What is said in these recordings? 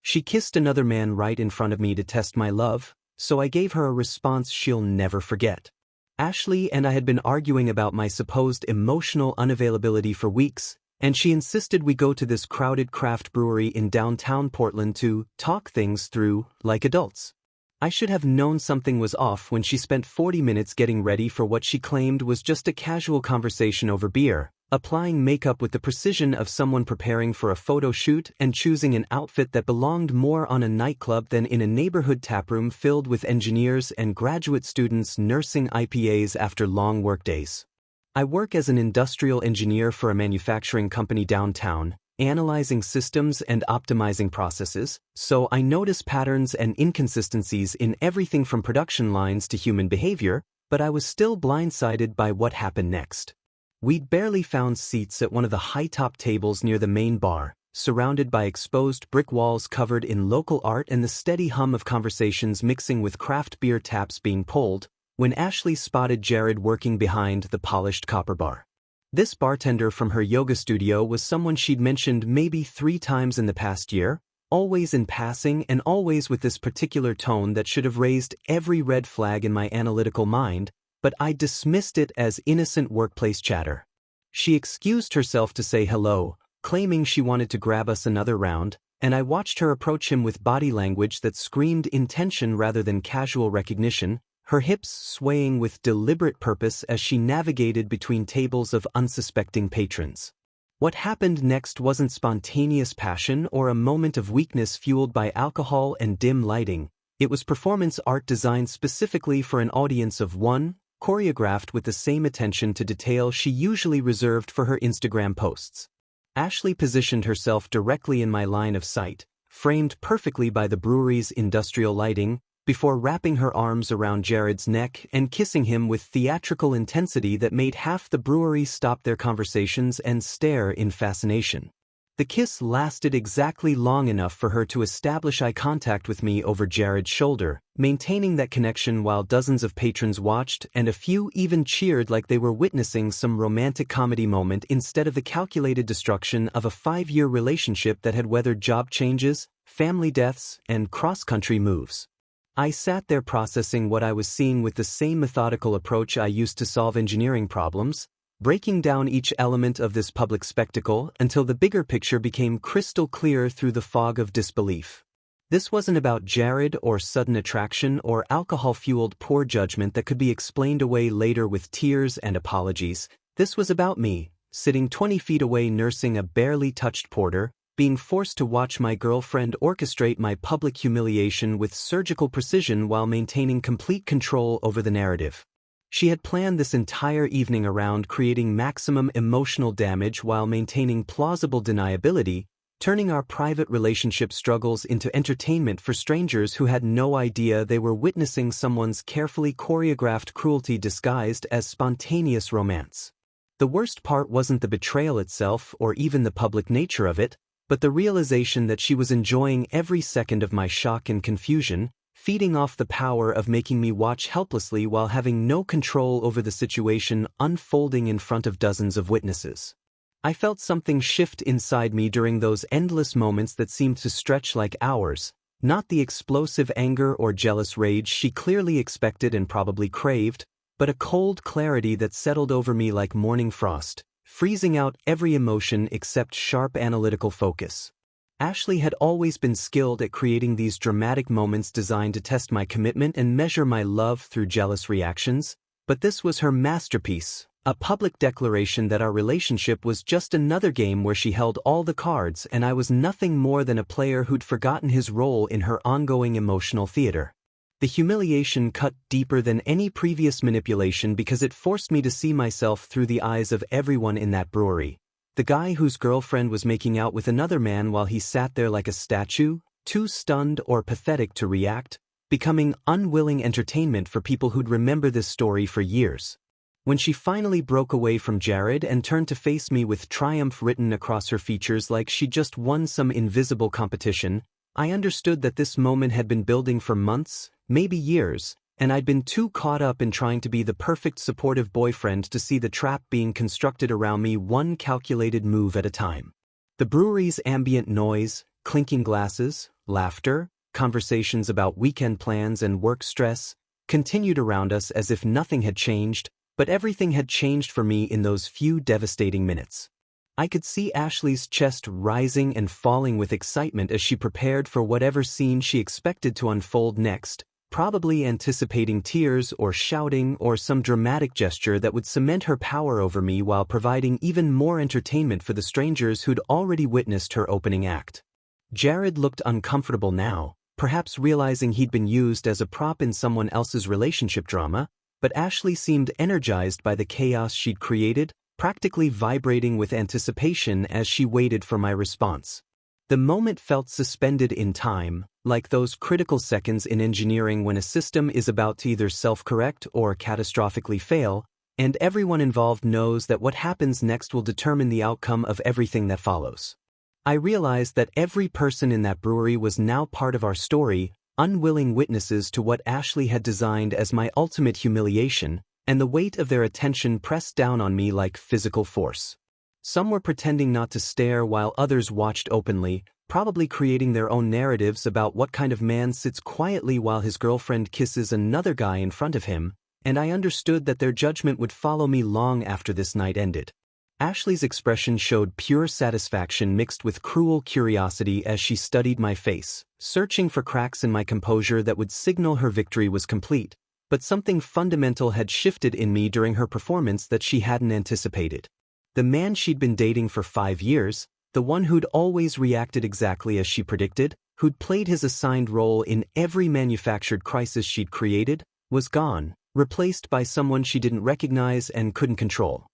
She kissed another man right in front of me to test my love, so I gave her a response she'll never forget. Ashley and I had been arguing about my supposed emotional unavailability for weeks, and she insisted we go to this crowded craft brewery in downtown Portland to talk things through like adults. I should have known something was off when she spent 40 minutes getting ready for what she claimed was just a casual conversation over beer, applying makeup with the precision of someone preparing for a photo shoot and choosing an outfit that belonged more on a nightclub than in a neighborhood taproom filled with engineers and graduate students nursing IPAs after long workdays. I work as an industrial engineer for a manufacturing company downtown, analyzing systems and optimizing processes, so I notice patterns and inconsistencies in everything from production lines to human behavior, but I was still blindsided by what happened next. We'd barely found seats at one of the high-top tables near the main bar, surrounded by exposed brick walls covered in local art and the steady hum of conversations mixing with craft beer taps being pulled, when Ashley spotted Jared working behind the polished copper bar. This bartender from her yoga studio was someone she'd mentioned maybe 3 times in the past year, always in passing and always with this particular tone that should have raised every red flag in my analytical mind, but I dismissed it as innocent workplace chatter. She excused herself to say hello, claiming she wanted to grab us another round, and I watched her approach him with body language that screamed intention rather than casual recognition, her hips swaying with deliberate purpose as she navigated between tables of unsuspecting patrons. What happened next wasn't spontaneous passion or a moment of weakness fueled by alcohol and dim lighting. It was performance art designed specifically for an audience of one, choreographed with the same attention to detail she usually reserved for her Instagram posts. Ashley positioned herself directly in my line of sight, framed perfectly by the brewery's industrial lighting, before wrapping her arms around Jared's neck and kissing him with theatrical intensity that made half the brewery stop their conversations and stare in fascination. The kiss lasted exactly long enough for her to establish eye contact with me over Jared's shoulder, maintaining that connection while dozens of patrons watched and a few even cheered like they were witnessing some romantic comedy moment instead of the calculated destruction of a 5-year relationship that had weathered job changes, family deaths, and cross-country moves. I sat there processing what I was seeing with the same methodical approach I used to solve engineering problems, breaking down each element of this public spectacle until the bigger picture became crystal clear through the fog of disbelief. This wasn't about Jared or sudden attraction or alcohol-fueled poor judgment that could be explained away later with tears and apologies. This was about me, sitting 20 feet away nursing a barely touched porter, being forced to watch my girlfriend orchestrate my public humiliation with surgical precision while maintaining complete control over the narrative. She had planned this entire evening around creating maximum emotional damage while maintaining plausible deniability, turning our private relationship struggles into entertainment for strangers who had no idea they were witnessing someone's carefully choreographed cruelty disguised as spontaneous romance. The worst part wasn't the betrayal itself or even the public nature of it, but the realization that she was enjoying every second of my shock and confusion, feeding off the power of making me watch helplessly while having no control over the situation unfolding in front of dozens of witnesses. I felt something shift inside me during those endless moments that seemed to stretch like hours, not the explosive anger or jealous rage she clearly expected and probably craved, but a cold clarity that settled over me like morning frost, freezing out every emotion except sharp analytical focus. Ashley had always been skilled at creating these dramatic moments designed to test my commitment and measure my love through jealous reactions, but this was her masterpiece, a public declaration that our relationship was just another game where she held all the cards and I was nothing more than a player who'd forgotten his role in her ongoing emotional theater. The humiliation cut deeper than any previous manipulation because it forced me to see myself through the eyes of everyone in that brewery. The guy whose girlfriend was making out with another man while he sat there like a statue, too stunned or pathetic to react, becoming unwilling entertainment for people who'd remember this story for years. When she finally broke away from Jared and turned to face me with triumph written across her features like she'd just won some invisible competition, I understood that this moment had been building for months, maybe years, and I'd been too caught up in trying to be the perfect supportive boyfriend to see the trap being constructed around me one calculated move at a time. The brewery's ambient noise, clinking glasses, Laughter, conversations about weekend plans and work stress, continued around us as if nothing had changed, but everything had changed for me in those few devastating minutes. I could see Ashley's chest rising and falling with excitement as she prepared for whatever scene she expected to unfold next, probably anticipating tears or shouting or some dramatic gesture that would cement her power over me while providing even more entertainment for the strangers who'd already witnessed her opening act. Jared looked uncomfortable now, perhaps realizing he'd been used as a prop in someone else's relationship drama, but Ashley seemed energized by the chaos she'd created, practically vibrating with anticipation as she waited for my response. The moment felt suspended in time, like those critical seconds in engineering when a system is about to either self-correct or catastrophically fail, and everyone involved knows that what happens next will determine the outcome of everything that follows. I realized that every person in that brewery was now part of our story, unwilling witnesses to what Ashley had designed as my ultimate humiliation, and the weight of their attention pressed down on me like physical force. Some were pretending not to stare while others watched openly, probably creating their own narratives about what kind of man sits quietly while his girlfriend kisses another guy in front of him, and I understood that their judgment would follow me long after this night ended. Ashley's expression showed pure satisfaction mixed with cruel curiosity as she studied my face, searching for cracks in my composure that would signal her victory was complete. But something fundamental had shifted in me during her performance that she hadn't anticipated. The man she'd been dating for 5 years, the one who'd always reacted exactly as she predicted, who'd played his assigned role in every manufactured crisis she'd created, was gone, replaced by someone she didn't recognize and couldn't control.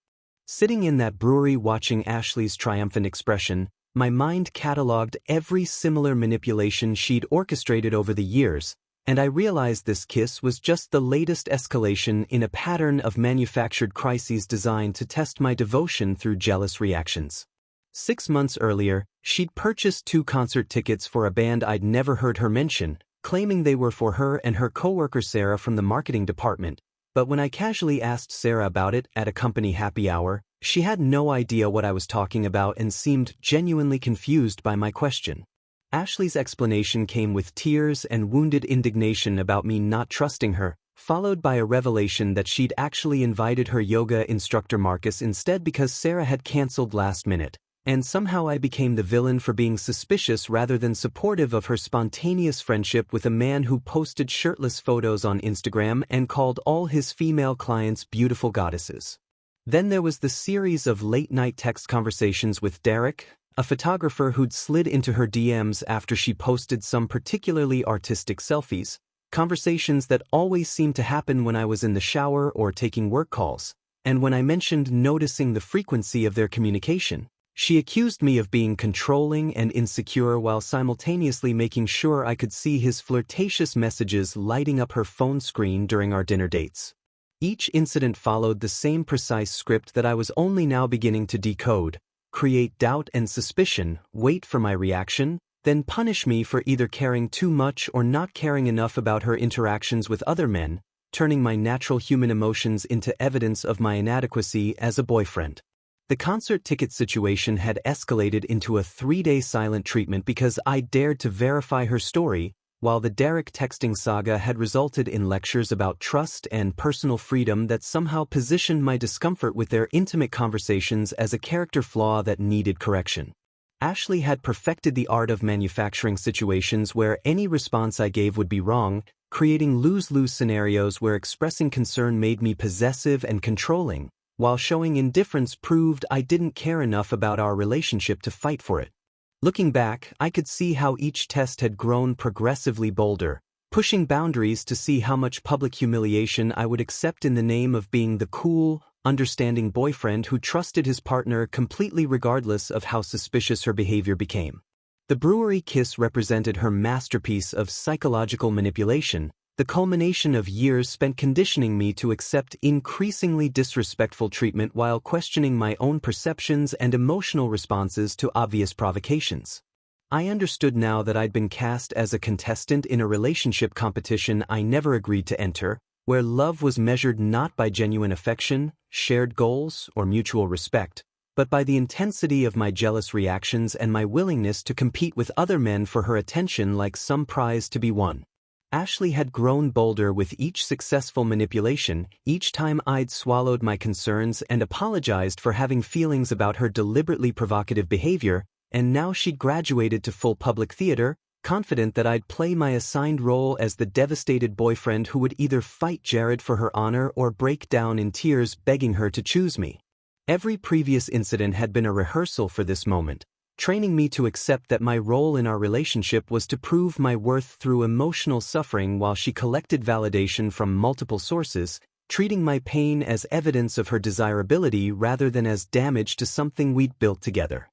Sitting in that brewery watching Ashley's triumphant expression, my mind cataloged every similar manipulation she'd orchestrated over the years, and I realized this kiss was just the latest escalation in a pattern of manufactured crises designed to test my devotion through jealous reactions. 6 months earlier, she'd purchased 2 concert tickets for a band I'd never heard her mention, claiming they were for her and her coworker Sarah from the marketing department, but when I casually asked Sarah about it at a company happy hour, she had no idea what I was talking about and seemed genuinely confused by my question. Ashley's explanation came with tears and wounded indignation about me not trusting her, followed by a revelation that she'd actually invited her yoga instructor Marcus instead because Sarah had canceled last minute, and somehow I became the villain for being suspicious rather than supportive of her spontaneous friendship with a man who posted shirtless photos on Instagram and called all his female clients beautiful goddesses. Then there was the series of late-night text conversations with Derek, a photographer who'd slid into her DMs after she posted some particularly artistic selfies, conversations that always seemed to happen when I was in the shower or taking work calls, and when I mentioned noticing the frequency of their communication, she accused me of being controlling and insecure while simultaneously making sure I could see his flirtatious messages lighting up her phone screen during our dinner dates. Each incident followed the same precise script that I was only now beginning to decode: create doubt and suspicion, wait for my reaction, then punish me for either caring too much or not caring enough about her interactions with other men, turning my natural human emotions into evidence of my inadequacy as a boyfriend. The concert ticket situation had escalated into a 3-day silent treatment because I dared to verify her story, while the Derek texting saga had resulted in lectures about trust and personal freedom that somehow positioned my discomfort with their intimate conversations as a character flaw that needed correction. Ashley had perfected the art of manufacturing situations where any response I gave would be wrong, creating lose-lose scenarios where expressing concern made me possessive and controlling, while showing indifference proved I didn't care enough about our relationship to fight for it. Looking back, I could see how each test had grown progressively bolder, pushing boundaries to see how much public humiliation I would accept in the name of being the cool, understanding boyfriend who trusted his partner completely regardless of how suspicious her behavior became. The brewery kiss represented her masterpiece of psychological manipulation, the culmination of years spent conditioning me to accept increasingly disrespectful treatment while questioning my own perceptions and emotional responses to obvious provocations. I understood now that I'd been cast as a contestant in a relationship competition I never agreed to enter, where love was measured not by genuine affection, shared goals, or mutual respect, but by the intensity of my jealous reactions and my willingness to compete with other men for her attention like some prize to be won. Ashley had grown bolder with each successful manipulation, each time I'd swallowed my concerns and apologized for having feelings about her deliberately provocative behavior, and now she'd graduated to full public theater, confident that I'd play my assigned role as the devastated boyfriend who would either fight Jared for her honor or break down in tears begging her to choose me. Every previous incident had been a rehearsal for this moment, training me to accept that my role in our relationship was to prove my worth through emotional suffering while she collected validation from multiple sources, treating my pain as evidence of her desirability rather than as damage to something we'd built together.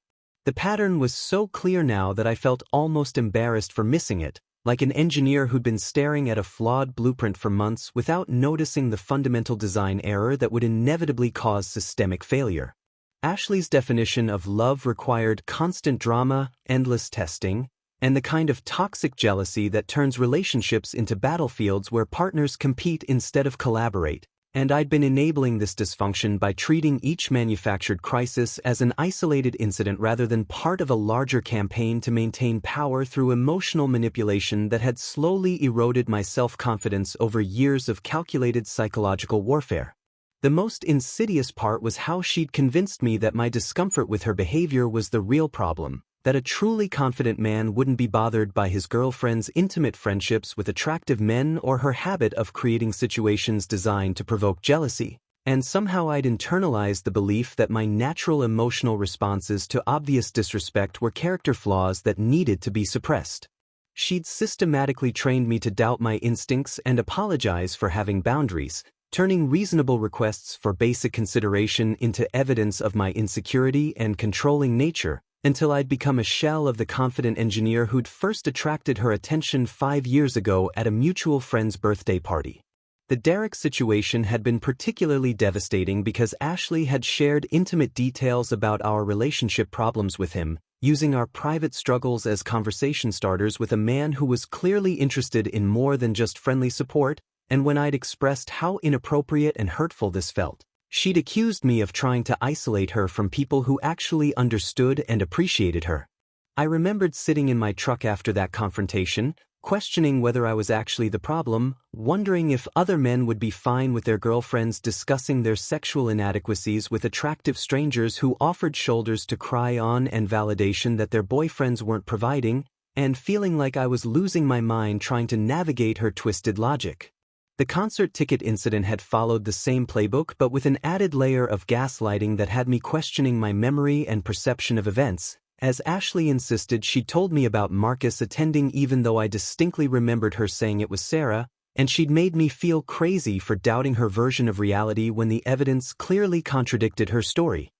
The pattern was so clear now that I felt almost embarrassed for missing it, like an engineer who'd been staring at a flawed blueprint for months without noticing the fundamental design error that would inevitably cause systemic failure. Ashley's definition of love required constant drama, endless testing, and the kind of toxic jealousy that turns relationships into battlefields where partners compete instead of collaborate, and I'd been enabling this dysfunction by treating each manufactured crisis as an isolated incident rather than part of a larger campaign to maintain power through emotional manipulation that had slowly eroded my self-confidence over years of calculated psychological warfare. The most insidious part was how she'd convinced me that my discomfort with her behavior was the real problem, that a truly confident man wouldn't be bothered by his girlfriend's intimate friendships with attractive men or her habit of creating situations designed to provoke jealousy, and somehow I'd internalized the belief that my natural emotional responses to obvious disrespect were character flaws that needed to be suppressed. She'd systematically trained me to doubt my instincts and apologize for having boundaries, turning reasonable requests for basic consideration into evidence of my insecurity and controlling nature, until I'd become a shell of the confident engineer who'd first attracted her attention 5 years ago at a mutual friend's birthday party. The Derek situation had been particularly devastating because Ashley had shared intimate details about our relationship problems with him, using our private struggles as conversation starters with a man who was clearly interested in more than just friendly support. And when I'd expressed how inappropriate and hurtful this felt, she'd accused me of trying to isolate her from people who actually understood and appreciated her. I remembered sitting in my truck after that confrontation, questioning whether I was actually the problem, wondering if other men would be fine with their girlfriends discussing their sexual inadequacies with attractive strangers who offered shoulders to cry on and validation that their boyfriends weren't providing, and feeling like I was losing my mind trying to navigate her twisted logic. The concert ticket incident had followed the same playbook but with an added layer of gaslighting that had me questioning my memory and perception of events, as Ashley insisted she'd told me about Marcus attending even though I distinctly remembered her saying it was Sarah, and she'd made me feel crazy for doubting her version of reality when the evidence clearly contradicted her story.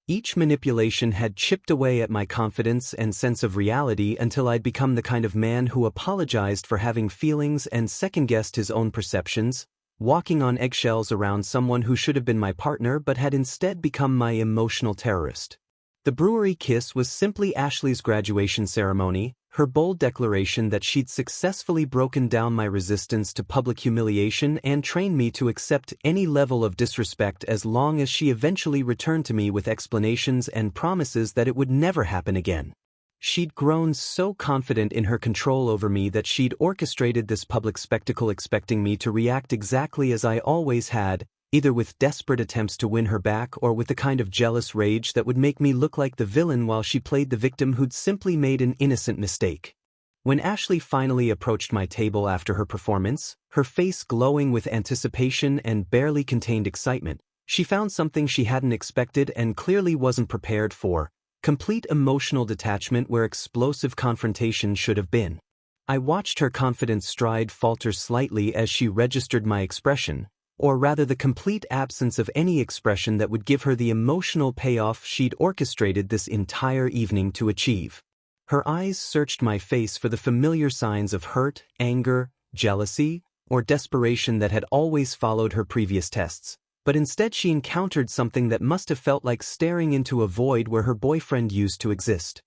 Each manipulation had chipped away at my confidence and sense of reality until I'd become the kind of man who apologized for having feelings and second-guessed his own perceptions, walking on eggshells around someone who should have been my partner but had instead become my emotional terrorist. The brewery kiss was simply Ashley's graduation ceremony, her bold declaration that she'd successfully broken down my resistance to public humiliation and trained me to accept any level of disrespect as long as she eventually returned to me with explanations and promises that it would never happen again. She'd grown so confident in her control over me that she'd orchestrated this public spectacle expecting me to react exactly as I always had, either with desperate attempts to win her back or with the kind of jealous rage that would make me look like the villain while she played the victim who'd simply made an innocent mistake. When Ashley finally approached my table after her performance, her face glowing with anticipation and barely contained excitement, she found something she hadn't expected and clearly wasn't prepared for: complete emotional detachment where explosive confrontation should have been. I watched her confident stride falter slightly as she registered my expression, or rather the complete absence of any expression that would give her the emotional payoff she'd orchestrated this entire evening to achieve. Her eyes searched my face for the familiar signs of hurt, anger, jealousy, or desperation that had always followed her previous tests, but instead she encountered something that must have felt like staring into a void where her boyfriend used to exist.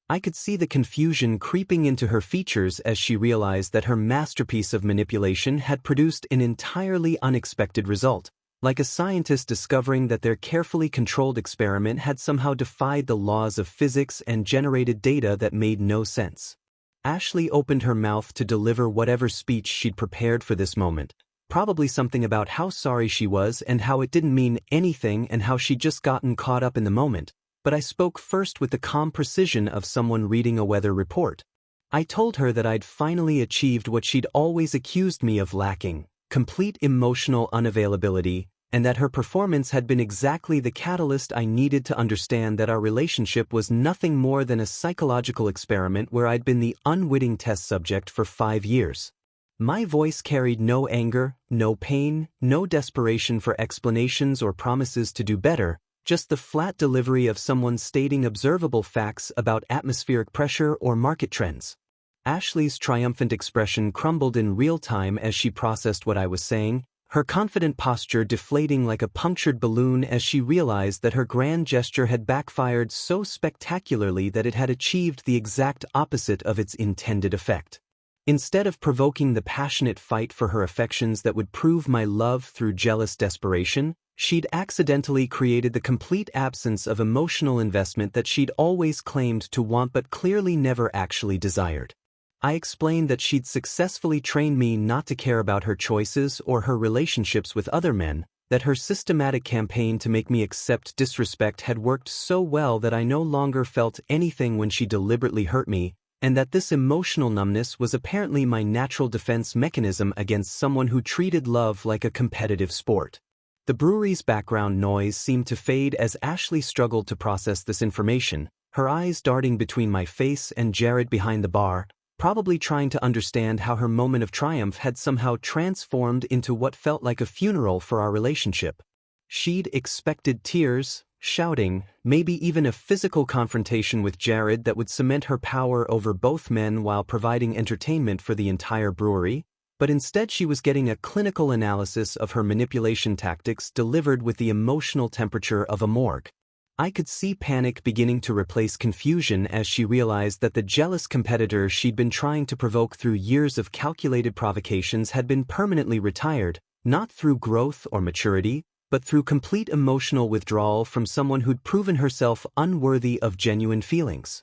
I could see the confusion creeping into her features as she realized that her masterpiece of manipulation had produced an entirely unexpected result, like a scientist discovering that their carefully controlled experiment had somehow defied the laws of physics and generated data that made no sense. Ashley opened her mouth to deliver whatever speech she'd prepared for this moment, probably something about how sorry she was and how it didn't mean anything and how she'd just gotten caught up in the moment, but I spoke first with the calm precision of someone reading a weather report. I told her that I'd finally achieved what she'd always accused me of lacking: complete emotional unavailability, and that her performance had been exactly the catalyst I needed to understand that our relationship was nothing more than a psychological experiment where I'd been the unwitting test subject for 5 years. My voice carried no anger, no pain, no desperation for explanations or promises to do better, just the flat delivery of someone stating observable facts about atmospheric pressure or market trends. Ashley's triumphant expression crumbled in real time as she processed what I was saying, her confident posture deflating like a punctured balloon as she realized that her grand gesture had backfired so spectacularly that it had achieved the exact opposite of its intended effect. Instead of provoking the passionate fight for her affections that would prove my love through jealous desperation, she'd accidentally created the complete absence of emotional investment that she'd always claimed to want but clearly never actually desired. I explained that she'd successfully trained me not to care about her choices or her relationships with other men, that her systematic campaign to make me accept disrespect had worked so well that I no longer felt anything when she deliberately hurt me, and that this emotional numbness was apparently my natural defense mechanism against someone who treated love like a competitive sport. The brewery's background noise seemed to fade as Ashley struggled to process this information, her eyes darting between my face and Jared behind the bar, probably trying to understand how her moment of triumph had somehow transformed into what felt like a funeral for our relationship. She'd expected tears, shouting, maybe even a physical confrontation with Jared that would cement her power over both men while providing entertainment for the entire brewery, but instead she was getting a clinical analysis of her manipulation tactics delivered with the emotional temperature of a morgue. I could see panic beginning to replace confusion as she realized that the jealous competitor she'd been trying to provoke through years of calculated provocations had been permanently retired, not through growth or maturity, but through complete emotional withdrawal from someone who'd proven herself unworthy of genuine feelings.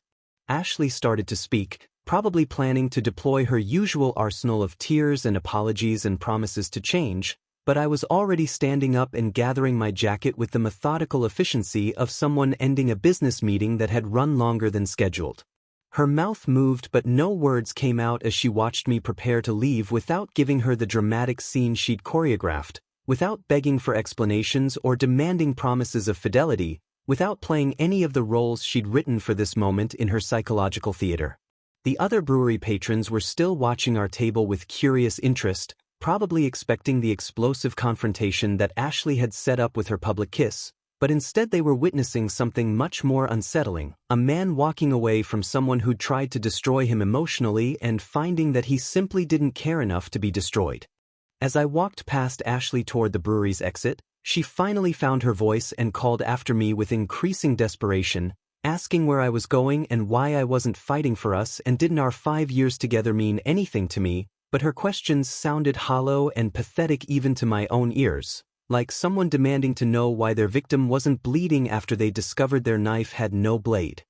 Ashley started to speak, probably planning to deploy her usual arsenal of tears and apologies and promises to change, but I was already standing up and gathering my jacket with the methodical efficiency of someone ending a business meeting that had run longer than scheduled. Her mouth moved but no words came out as she watched me prepare to leave without giving her the dramatic scene she'd choreographed, without begging for explanations or demanding promises of fidelity, without playing any of the roles she'd written for this moment in her psychological theater. The other brewery patrons were still watching our table with curious interest, probably expecting the explosive confrontation that Ashley had set up with her public kiss, but instead they were witnessing something much more unsettling: a man walking away from someone who'd tried to destroy him emotionally and finding that he simply didn't care enough to be destroyed. As I walked past Ashley toward the brewery's exit, she finally found her voice and called after me with increasing desperation, asking where I was going and why I wasn't fighting for us and didn't our 5 years together mean anything to me, but her questions sounded hollow and pathetic even to my own ears, like someone demanding to know why their victim wasn't bleeding after they discovered their knife had no blade.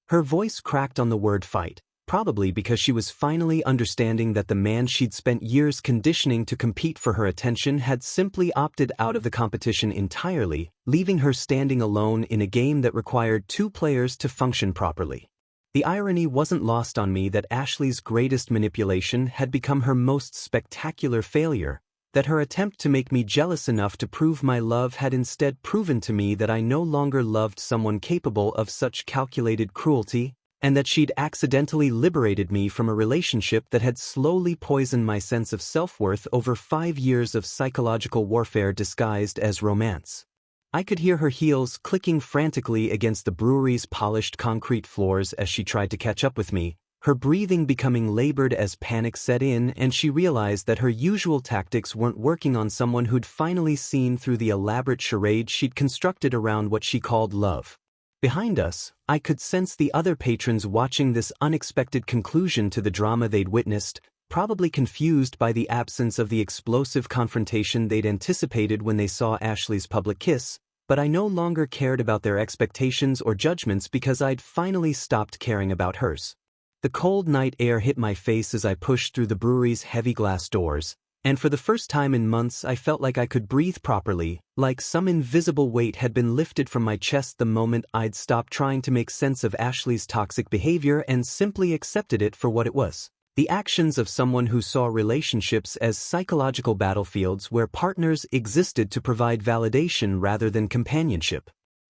Her voice cracked on the word fight, probably because she was finally understanding that the man she'd spent years conditioning to compete for her attention had simply opted out of the competition entirely, leaving her standing alone in a game that required 2 players to function properly. The irony wasn't lost on me that Ashley's greatest manipulation had become her most spectacular failure, that her attempt to make me jealous enough to prove my love had instead proven to me that I no longer loved someone capable of such calculated cruelty, and that she'd accidentally liberated me from a relationship that had slowly poisoned my sense of self-worth over 5 years of psychological warfare disguised as romance. I could hear her heels clicking frantically against the brewery's polished concrete floors as she tried to catch up with me, her breathing becoming labored as panic set in and she realized that her usual tactics weren't working on someone who'd finally seen through the elaborate charade she'd constructed around what she called love. Behind us, I could sense the other patrons watching this unexpected conclusion to the drama they'd witnessed, probably confused by the absence of the explosive confrontation they'd anticipated when they saw Ashley's public kiss, but I no longer cared about their expectations or judgments because I'd finally stopped caring about hers. The cold night air hit my face as I pushed through the brewery's heavy glass doors, and for the first time in months I felt like I could breathe properly, like some invisible weight had been lifted from my chest the moment I'd stopped trying to make sense of Ashley's toxic behavior and simply accepted it for what it was. The actions of someone who saw relationships as psychological battlefields where partners existed to provide validation rather than companionship.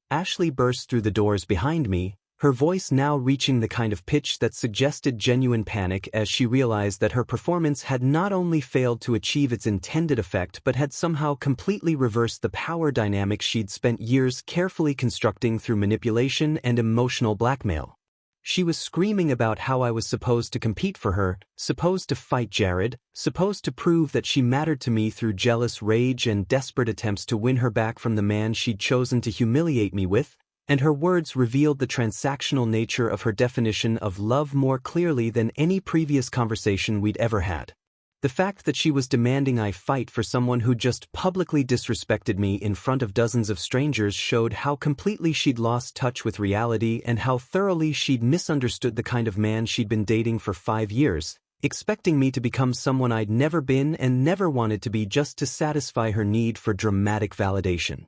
Ashley burst through the doors behind me, her voice now reaching the kind of pitch that suggested genuine panic as she realized that her performance had not only failed to achieve its intended effect but had somehow completely reversed the power dynamic she'd spent years carefully constructing through manipulation and emotional blackmail. She was screaming about how I was supposed to compete for her, supposed to fight Jared, supposed to prove that she mattered to me through jealous rage and desperate attempts to win her back from the man she'd chosen to humiliate me with, and her words revealed the transactional nature of her definition of love more clearly than any previous conversation we'd ever had. The fact that she was demanding I fight for someone who just publicly disrespected me in front of dozens of strangers showed how completely she'd lost touch with reality and how thoroughly she'd misunderstood the kind of man she'd been dating for 5 years, expecting me to become someone I'd never been and never wanted to be just to satisfy her need for dramatic validation.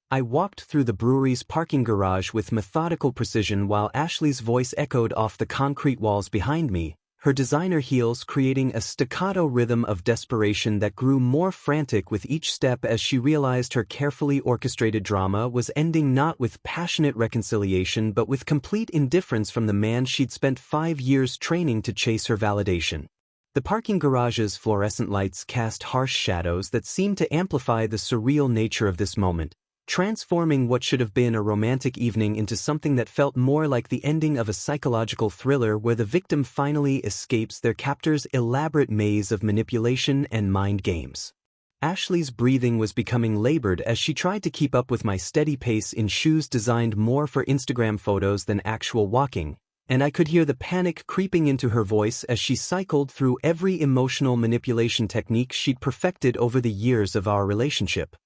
I walked through the brewery's parking garage with methodical precision while Ashley's voice echoed off the concrete walls behind me, her designer heels creating a staccato rhythm of desperation that grew more frantic with each step as she realized her carefully orchestrated drama was ending not with passionate reconciliation but with complete indifference from the man she'd spent 5 years training to chase her validation. The parking garage's fluorescent lights cast harsh shadows that seemed to amplify the surreal nature of this moment, transforming what should have been a romantic evening into something that felt more like the ending of a psychological thriller where the victim finally escapes their captor's elaborate maze of manipulation and mind games. Ashley's breathing was becoming labored as she tried to keep up with my steady pace in shoes designed more for Instagram photos than actual walking, and I could hear the panic creeping into her voice as she cycled through every emotional manipulation technique she'd perfected over the years of our relationship.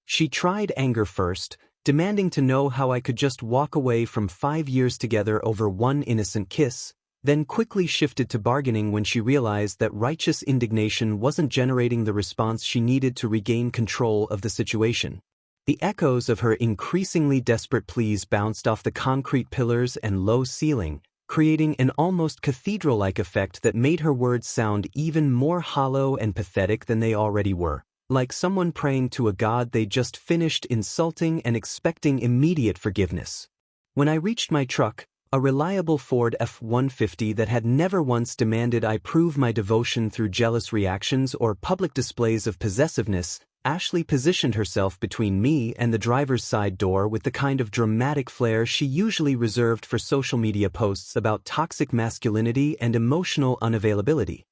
She tried anger first, demanding to know how I could just walk away from 5 years together over one innocent kiss, then quickly shifted to bargaining when she realized that righteous indignation wasn't generating the response she needed to regain control of the situation. The echoes of her increasingly desperate pleas bounced off the concrete pillars and low ceiling, creating an almost cathedral-like effect that made her words sound even more hollow and pathetic than they already were, like someone praying to a god they just finished insulting and expecting immediate forgiveness. When I reached my truck, a reliable Ford F-150 that had never once demanded I prove my devotion through jealous reactions or public displays of possessiveness, Ashley positioned herself between me and the driver's side door with the kind of dramatic flair she usually reserved for social media posts about toxic masculinity and emotional unavailability.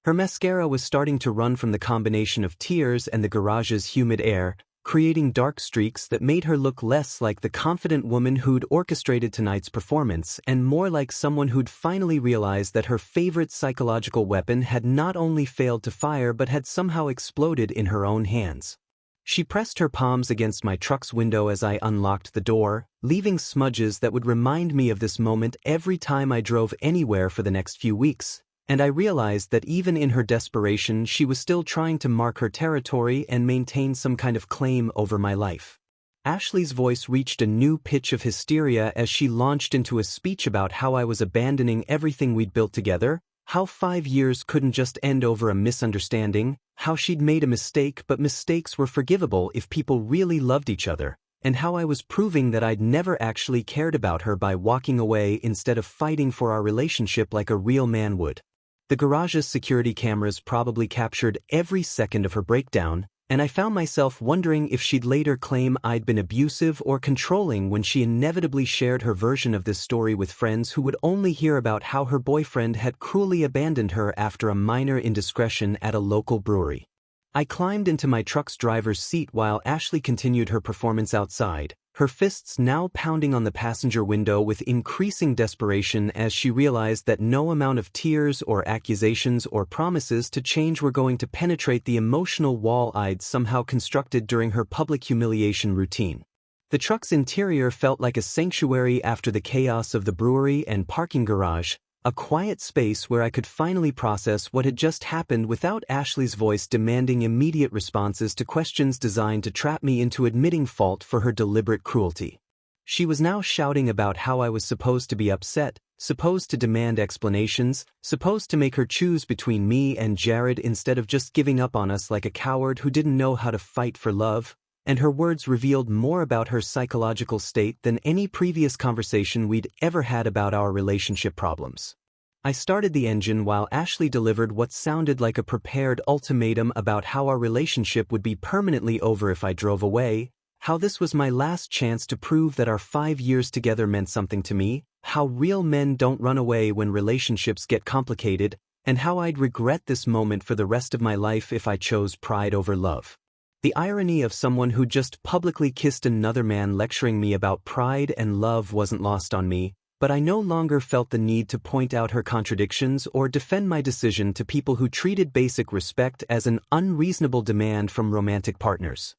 Her mascara was starting to run from the combination of tears and the garage's humid air, creating dark streaks that made her look less like the confident woman who'd orchestrated tonight's performance and more like someone who'd finally realized that her favorite psychological weapon had not only failed to fire but had somehow exploded in her own hands. She pressed her palms against my truck's window as I unlocked the door, leaving smudges that would remind me of this moment every time I drove anywhere for the next few weeks. And I realized that even in her desperation she was still trying to mark her territory and maintain some kind of claim over my life. Ashley's voice reached a new pitch of hysteria as she launched into a speech about how I was abandoning everything we'd built together, how 5 years couldn't just end over a misunderstanding, how she'd made a mistake but mistakes were forgivable if people really loved each other, and how I was proving that I'd never actually cared about her by walking away instead of fighting for our relationship like a real man would. The garage's security cameras probably captured every second of her breakdown, and I found myself wondering if she'd later claim I'd been abusive or controlling when she inevitably shared her version of this story with friends who would only hear about how her boyfriend had cruelly abandoned her after a minor indiscretion at a local brewery. I climbed into my truck's driver's seat while Ashley continued her performance outside, her fists now pounding on the passenger window with increasing desperation as she realized that no amount of tears or accusations or promises to change were going to penetrate the emotional wall I'd somehow constructed during her public humiliation routine. The truck's interior felt like a sanctuary after the chaos of the brewery and parking garage, a quiet space where I could finally process what had just happened without Ashley's voice demanding immediate responses to questions designed to trap me into admitting fault for her deliberate cruelty. She was now shouting about how I was supposed to be upset, supposed to demand explanations, supposed to make her choose between me and Jared instead of just giving up on us like a coward who didn't know how to fight for love, and her words revealed more about her psychological state than any previous conversation we'd ever had about our relationship problems. I started the engine while Ashley delivered what sounded like a prepared ultimatum about how our relationship would be permanently over if I drove away, how this was my last chance to prove that our 5 years together meant something to me, how real men don't run away when relationships get complicated, and how I'd regret this moment for the rest of my life if I chose pride over love. The irony of someone who just publicly kissed another man lecturing me about pride and love wasn't lost on me, but I no longer felt the need to point out her contradictions or defend my decision to people who treated basic respect as an unreasonable demand from romantic partners.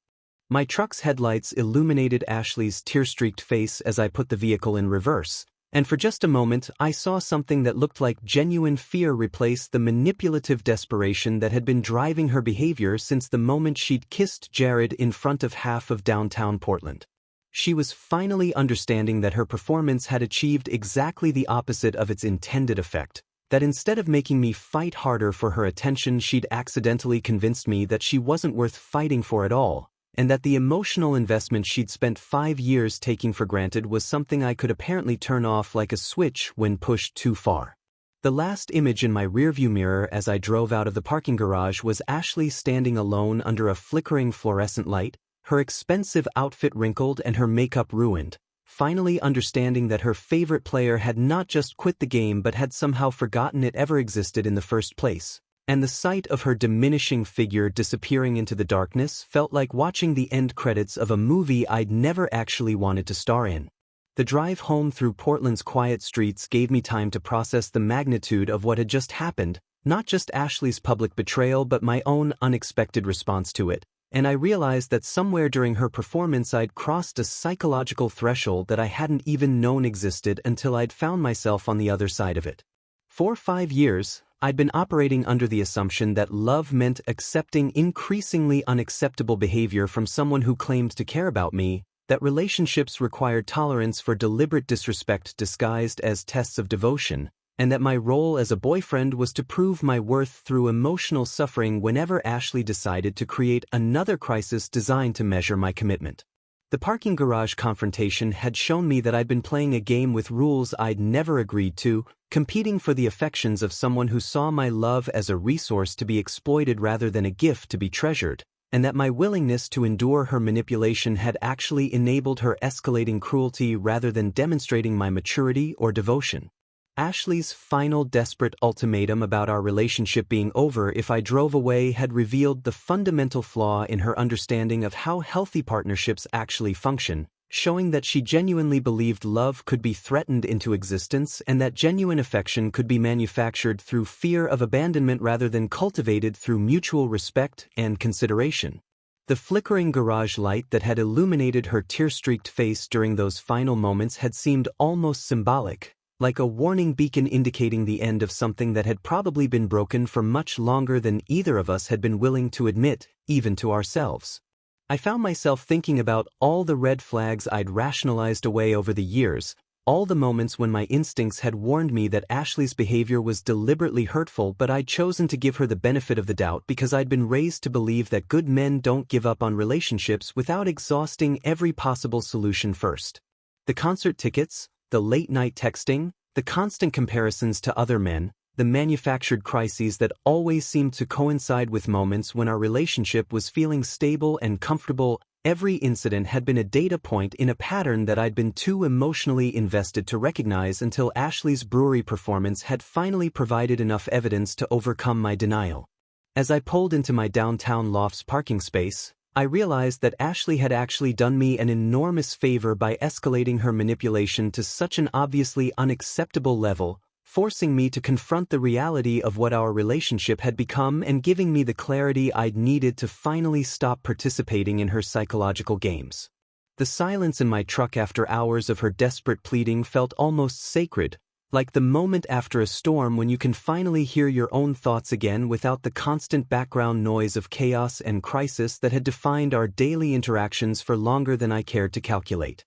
My truck's headlights illuminated Ashley's tear-streaked face as I put the vehicle in reverse, and for just a moment I saw something that looked like genuine fear replace the manipulative desperation that had been driving her behavior since the moment she'd kissed Jared in front of half of downtown Portland. She was finally understanding that her performance had achieved exactly the opposite of its intended effect, that instead of making me fight harder for her attention, she'd accidentally convinced me that she wasn't worth fighting for at all, and that the emotional investment she'd spent 5 years taking for granted was something I could apparently turn off like a switch when pushed too far. The last image in my rearview mirror as I drove out of the parking garage was Ashley standing alone under a flickering fluorescent light, her expensive outfit wrinkled and her makeup ruined, finally understanding that her favorite player had not just quit the game but had somehow forgotten it ever existed in the first place. And the sight of her diminishing figure disappearing into the darkness felt like watching the end credits of a movie I'd never actually wanted to star in. The drive home through Portland's quiet streets gave me time to process the magnitude of what had just happened, not just Ashley's public betrayal but my own unexpected response to it, and I realized that somewhere during her performance I'd crossed a psychological threshold that I hadn't even known existed until I'd found myself on the other side of it. For 5 years, I'd been operating under the assumption that love meant accepting increasingly unacceptable behavior from someone who claimed to care about me, that relationships required tolerance for deliberate disrespect disguised as tests of devotion, and that my role as a boyfriend was to prove my worth through emotional suffering whenever Ashley decided to create another crisis designed to measure my commitment. The parking garage confrontation had shown me that I'd been playing a game with rules I'd never agreed to, competing for the affections of someone who saw my love as a resource to be exploited rather than a gift to be treasured, and that my willingness to endure her manipulation had actually enabled her escalating cruelty rather than demonstrating my maturity or devotion. Ashley's final desperate ultimatum about our relationship being over if I drove away had revealed the fundamental flaw in her understanding of how healthy partnerships actually function, showing that she genuinely believed love could be threatened into existence and that genuine affection could be manufactured through fear of abandonment rather than cultivated through mutual respect and consideration. The flickering garage light that had illuminated her tear-streaked face during those final moments had seemed almost symbolic, like a warning beacon indicating the end of something that had probably been broken for much longer than either of us had been willing to admit, even to ourselves. I found myself thinking about all the red flags I'd rationalized away over the years, all the moments when my instincts had warned me that Ashley's behavior was deliberately hurtful, but I'd chosen to give her the benefit of the doubt because I'd been raised to believe that good men don't give up on relationships without exhausting every possible solution first. The concert tickets, the late-night texting, the constant comparisons to other men, the manufactured crises that always seemed to coincide with moments when our relationship was feeling stable and comfortable, every incident had been a data point in a pattern that I'd been too emotionally invested to recognize until Ashley's brewery performance had finally provided enough evidence to overcome my denial. As I pulled into my downtown loft's parking space, I realized that Ashley had actually done me an enormous favor by escalating her manipulation to such an obviously unacceptable level, forcing me to confront the reality of what our relationship had become and giving me the clarity I'd needed to finally stop participating in her psychological games. The silence in my truck after hours of her desperate pleading felt almost sacred, like the moment after a storm when you can finally hear your own thoughts again without the constant background noise of chaos and crisis that had defined our daily interactions for longer than I cared to calculate.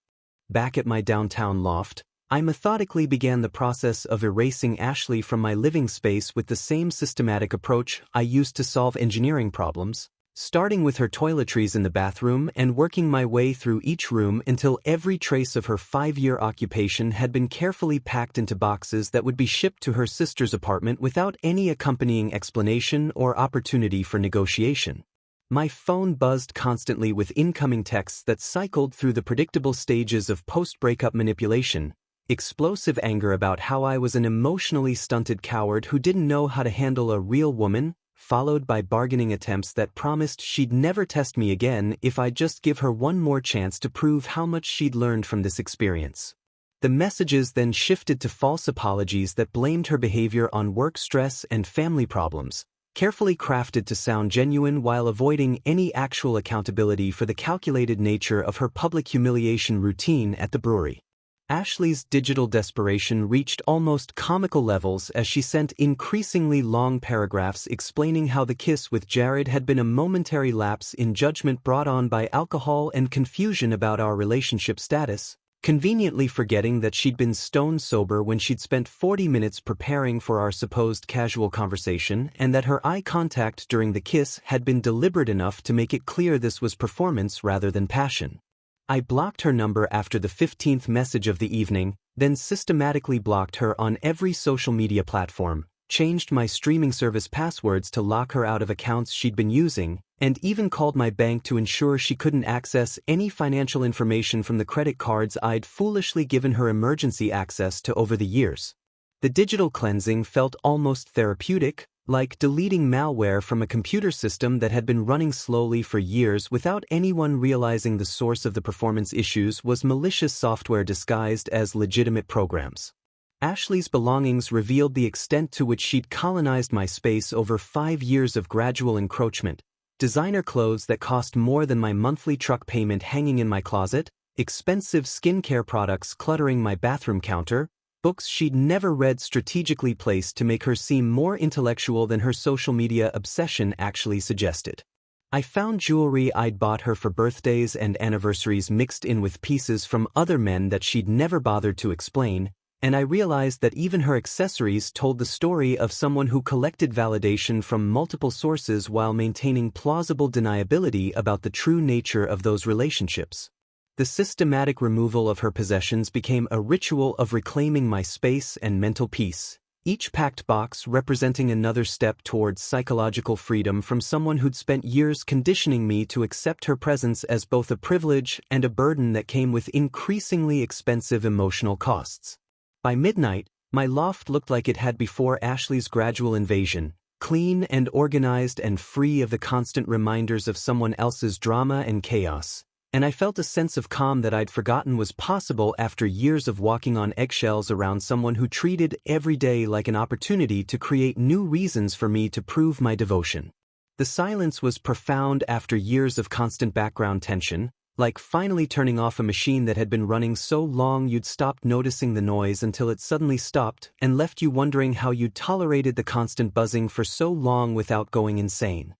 Back at my downtown loft, I methodically began the process of erasing Ashley from my living space with the same systematic approach I used to solve engineering problems, starting with her toiletries in the bathroom and working my way through each room until every trace of her 5-year occupation had been carefully packed into boxes that would be shipped to her sister's apartment without any accompanying explanation or opportunity for negotiation. My phone buzzed constantly with incoming texts that cycled through the predictable stages of post-breakup manipulation, explosive anger about how I was an emotionally stunted coward who didn't know how to handle a real woman, followed by bargaining attempts that promised she'd never test me again if I'd just give her one more chance to prove how much she'd learned from this experience. The messages then shifted to false apologies that blamed her behavior on work stress and family problems, carefully crafted to sound genuine while avoiding any actual accountability for the calculated nature of her public humiliation routine at the brewery. Ashley's digital desperation reached almost comical levels as she sent increasingly long paragraphs explaining how the kiss with Jared had been a momentary lapse in judgment brought on by alcohol and confusion about our relationship status, conveniently forgetting that she'd been stone sober when she'd spent 40 minutes preparing for our supposed casual conversation and that her eye contact during the kiss had been deliberate enough to make it clear this was performance rather than passion. I blocked her number after the 15th message of the evening, then systematically blocked her on every social media platform, changed my streaming service passwords to lock her out of accounts she'd been using, and even called my bank to ensure she couldn't access any financial information from the credit cards I'd foolishly given her emergency access to over the years. The digital cleansing felt almost therapeutic, like deleting malware from a computer system that had been running slowly for years without anyone realizing the source of the performance issues was malicious software disguised as legitimate programs. Ashley's belongings revealed the extent to which she'd colonized my space over 5 years of gradual encroachment. Designer clothes that cost more than my monthly truck payment hanging in my closet, expensive skincare products cluttering my bathroom counter, books she'd never read strategically placed to make her seem more intellectual than her social media obsession actually suggested. I found jewelry I'd bought her for birthdays and anniversaries mixed in with pieces from other men that she'd never bothered to explain, and I realized that even her accessories told the story of someone who collected validation from multiple sources while maintaining plausible deniability about the true nature of those relationships. The systematic removal of her possessions became a ritual of reclaiming my space and mental peace, each packed box representing another step towards psychological freedom from someone who'd spent years conditioning me to accept her presence as both a privilege and a burden that came with increasingly expensive emotional costs. By midnight, my loft looked like it had before Ashley's gradual invasion, clean and organized and free of the constant reminders of someone else's drama and chaos. And I felt a sense of calm that I'd forgotten was possible after years of walking on eggshells around someone who treated every day like an opportunity to create new reasons for me to prove my devotion. The silence was profound after years of constant background tension, like finally turning off a machine that had been running so long you'd stopped noticing the noise until it suddenly stopped and left you wondering how you'd tolerated the constant buzzing for so long without going insane.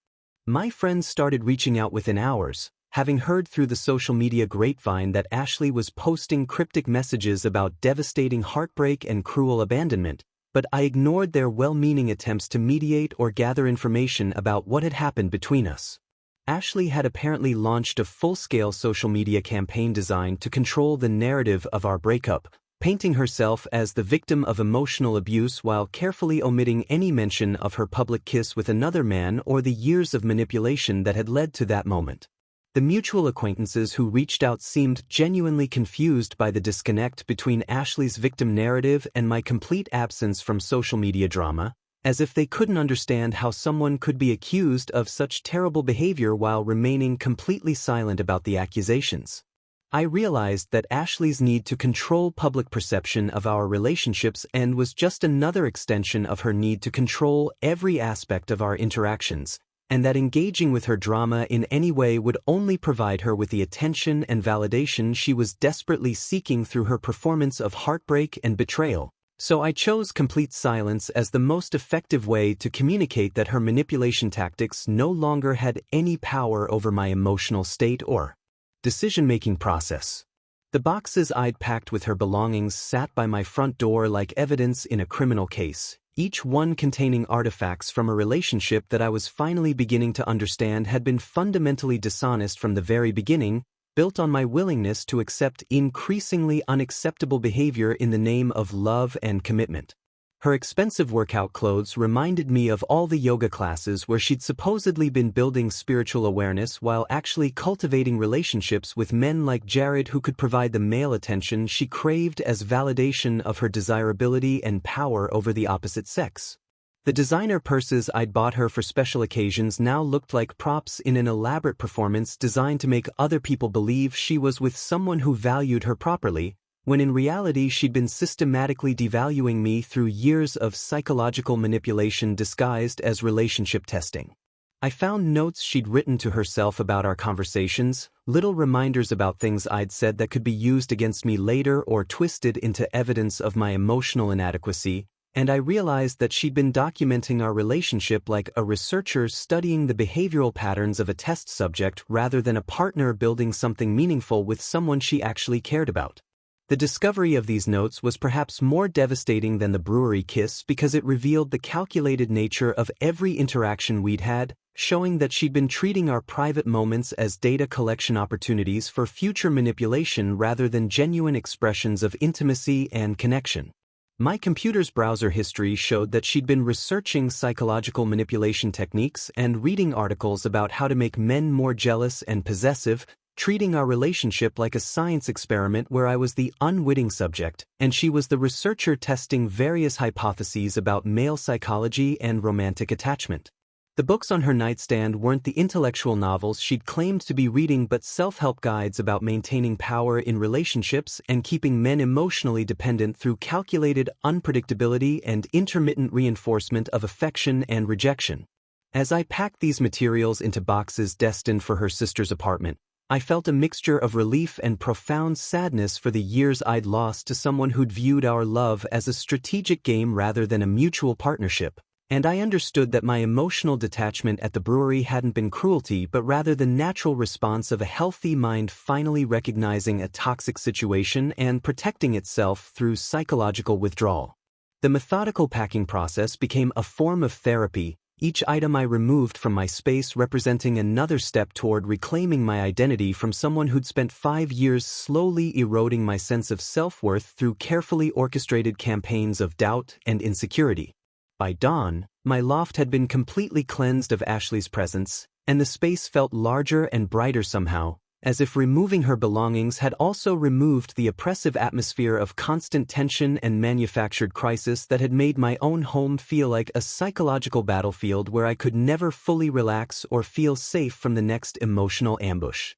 My friends started reaching out within hours, having heard through the social media grapevine that Ashley was posting cryptic messages about devastating heartbreak and cruel abandonment, but I ignored their well-meaning attempts to mediate or gather information about what had happened between us. Ashley had apparently launched a full-scale social media campaign designed to control the narrative of our breakup, painting herself as the victim of emotional abuse while carefully omitting any mention of her public kiss with another man or the years of manipulation that had led to that moment. The mutual acquaintances who reached out seemed genuinely confused by the disconnect between Ashley's victim narrative and my complete absence from social media drama, as if they couldn't understand how someone could be accused of such terrible behavior while remaining completely silent about the accusations. I realized that Ashley's need to control public perception of our relationships and was just another extension of her need to control every aspect of our interactions, and that engaging with her drama in any way would only provide her with the attention and validation she was desperately seeking through her performance of heartbreak and betrayal. So I chose complete silence as the most effective way to communicate that her manipulation tactics no longer had any power over my emotional state or decision-making process. The boxes I'd packed with her belongings sat by my front door like evidence in a criminal case, each one containing artifacts from a relationship that I was finally beginning to understand had been fundamentally dishonest from the very beginning, built on my willingness to accept increasingly unacceptable behavior in the name of love and commitment. Her expensive workout clothes reminded me of all the yoga classes where she'd supposedly been building spiritual awareness while actually cultivating relationships with men like Jared who could provide the male attention she craved as validation of her desirability and power over the opposite sex. The designer purses I'd bought her for special occasions now looked like props in an elaborate performance designed to make other people believe she was with someone who valued her properly, when in reality she'd been systematically devaluing me through years of psychological manipulation disguised as relationship testing. I found notes she'd written to herself about our conversations, little reminders about things I'd said that could be used against me later or twisted into evidence of my emotional inadequacy, and I realized that she'd been documenting our relationship like a researcher studying the behavioral patterns of a test subject rather than a partner building something meaningful with someone she actually cared about. The discovery of these notes was perhaps more devastating than the brewery kiss because it revealed the calculated nature of every interaction we'd had, showing that she'd been treating our private moments as data collection opportunities for future manipulation rather than genuine expressions of intimacy and connection. My computer's browser history showed that she'd been researching psychological manipulation techniques and reading articles about how to make men more jealous and possessive, treating our relationship like a science experiment where I was the unwitting subject, and she was the researcher testing various hypotheses about male psychology and romantic attachment. The books on her nightstand weren't the intellectual novels she'd claimed to be reading but self-help guides about maintaining power in relationships and keeping men emotionally dependent through calculated unpredictability and intermittent reinforcement of affection and rejection. As I packed these materials into boxes destined for her sister's apartment, I felt a mixture of relief and profound sadness for the years I'd lost to someone who'd viewed our love as a strategic game rather than a mutual partnership. And I understood that my emotional detachment at the brewery hadn't been cruelty but rather the natural response of a healthy mind finally recognizing a toxic situation and protecting itself through psychological withdrawal. The methodical packing process became a form of therapy, each item I removed from my space representing another step toward reclaiming my identity from someone who'd spent 5 years slowly eroding my sense of self-worth through carefully orchestrated campaigns of doubt and insecurity. By dawn, my loft had been completely cleansed of Ashley's presence, and the space felt larger and brighter somehow, as if removing her belongings had also removed the oppressive atmosphere of constant tension and manufactured crisis that had made my own home feel like a psychological battlefield where I could never fully relax or feel safe from the next emotional ambush.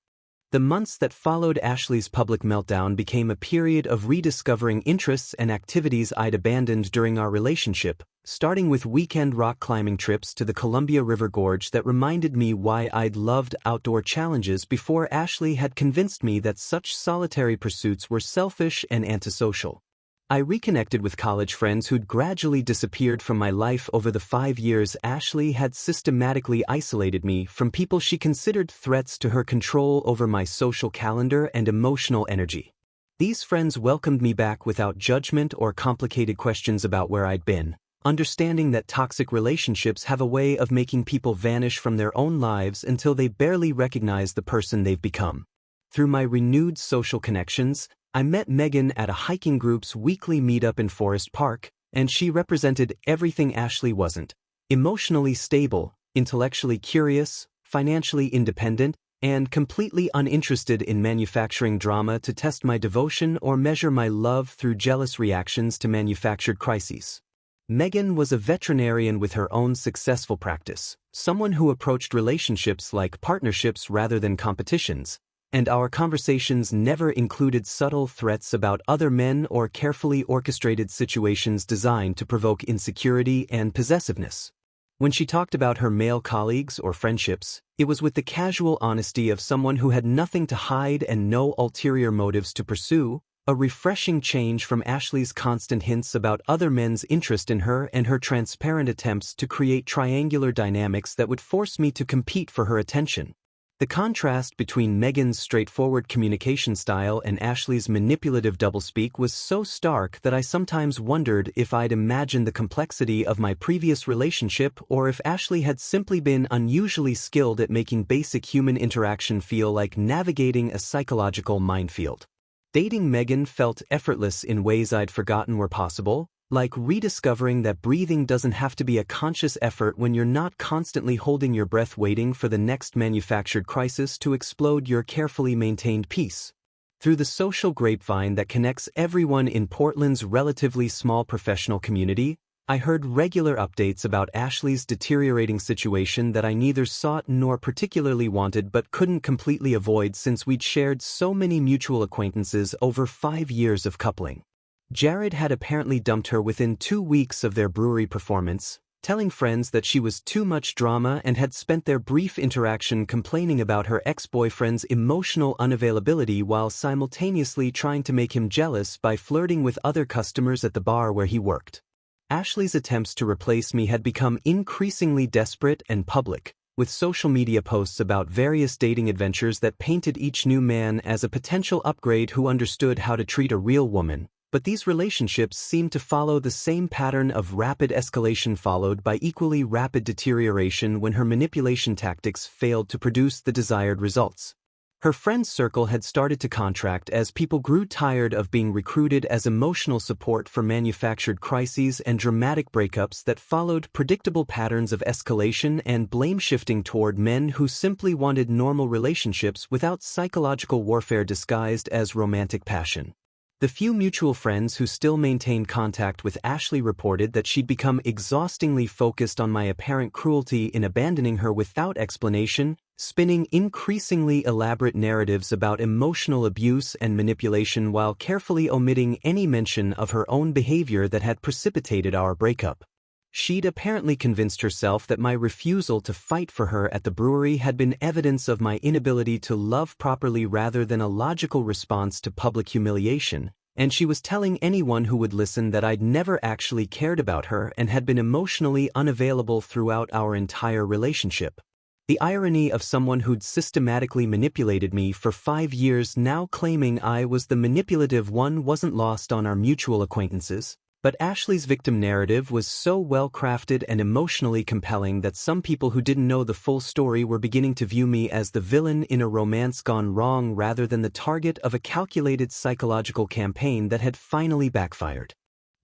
The months that followed Ashley's public meltdown became a period of rediscovering interests and activities I'd abandoned during our relationship, starting with weekend rock climbing trips to the Columbia River Gorge that reminded me why I'd loved outdoor challenges before Ashley had convinced me that such solitary pursuits were selfish and antisocial. I reconnected with college friends who'd gradually disappeared from my life over the 5 years Ashley had systematically isolated me from people she considered threats to her control over my social calendar and emotional energy. These friends welcomed me back without judgment or complicated questions about where I'd been, understanding that toxic relationships have a way of making people vanish from their own lives until they barely recognize the person they've become. Through my renewed social connections, I met Megan at a hiking group's weekly meetup in Forest Park, and she represented everything Ashley wasn't: emotionally stable, intellectually curious, financially independent, and completely uninterested in manufacturing drama to test my devotion or measure my love through jealous reactions to manufactured crises. Megan was a veterinarian with her own successful practice, someone who approached relationships like partnerships rather than competitions, and our conversations never included subtle threats about other men or carefully orchestrated situations designed to provoke insecurity and possessiveness. When she talked about her male colleagues or friendships, it was with the casual honesty of someone who had nothing to hide and no ulterior motives to pursue, a refreshing change from Ashley's constant hints about other men's interest in her and her transparent attempts to create triangular dynamics that would force me to compete for her attention. The contrast between Megan's straightforward communication style and Ashley's manipulative doublespeak was so stark that I sometimes wondered if I'd imagined the complexity of my previous relationship or if Ashley had simply been unusually skilled at making basic human interaction feel like navigating a psychological minefield. Dating Megan felt effortless in ways I'd forgotten were possible, like rediscovering that breathing doesn't have to be a conscious effort when you're not constantly holding your breath waiting for the next manufactured crisis to explode your carefully maintained peace. Through the social grapevine that connects everyone in Portland's relatively small professional community, I heard regular updates about Ashley's deteriorating situation that I neither sought nor particularly wanted but couldn't completely avoid since we'd shared so many mutual acquaintances over 5 years of coupling. Jared had apparently dumped her within 2 weeks of their brewery performance, telling friends that she was too much drama and had spent their brief interaction complaining about her ex-boyfriend's emotional unavailability while simultaneously trying to make him jealous by flirting with other customers at the bar where he worked. Ashley's attempts to replace me had become increasingly desperate and public, with social media posts about various dating adventures that painted each new man as a potential upgrade who understood how to treat a real woman. But these relationships seemed to follow the same pattern of rapid escalation followed by equally rapid deterioration when her manipulation tactics failed to produce the desired results. Her friends' circle had started to contract as people grew tired of being recruited as emotional support for manufactured crises and dramatic breakups that followed predictable patterns of escalation and blame shifting toward men who simply wanted normal relationships without psychological warfare disguised as romantic passion. The few mutual friends who still maintained contact with Ashley reported that she'd become exhaustingly focused on my apparent cruelty in abandoning her without explanation, spinning increasingly elaborate narratives about emotional abuse and manipulation while carefully omitting any mention of her own behavior that had precipitated our breakup. She'd apparently convinced herself that my refusal to fight for her at the brewery had been evidence of my inability to love properly rather than a logical response to public humiliation, and she was telling anyone who would listen that I'd never actually cared about her and had been emotionally unavailable throughout our entire relationship. The irony of someone who'd systematically manipulated me for 5 years now claiming I was the manipulative one wasn't lost on our mutual acquaintances. But Ashley's victim narrative was so well-crafted and emotionally compelling that some people who didn't know the full story were beginning to view me as the villain in a romance gone wrong rather than the target of a calculated psychological campaign that had finally backfired.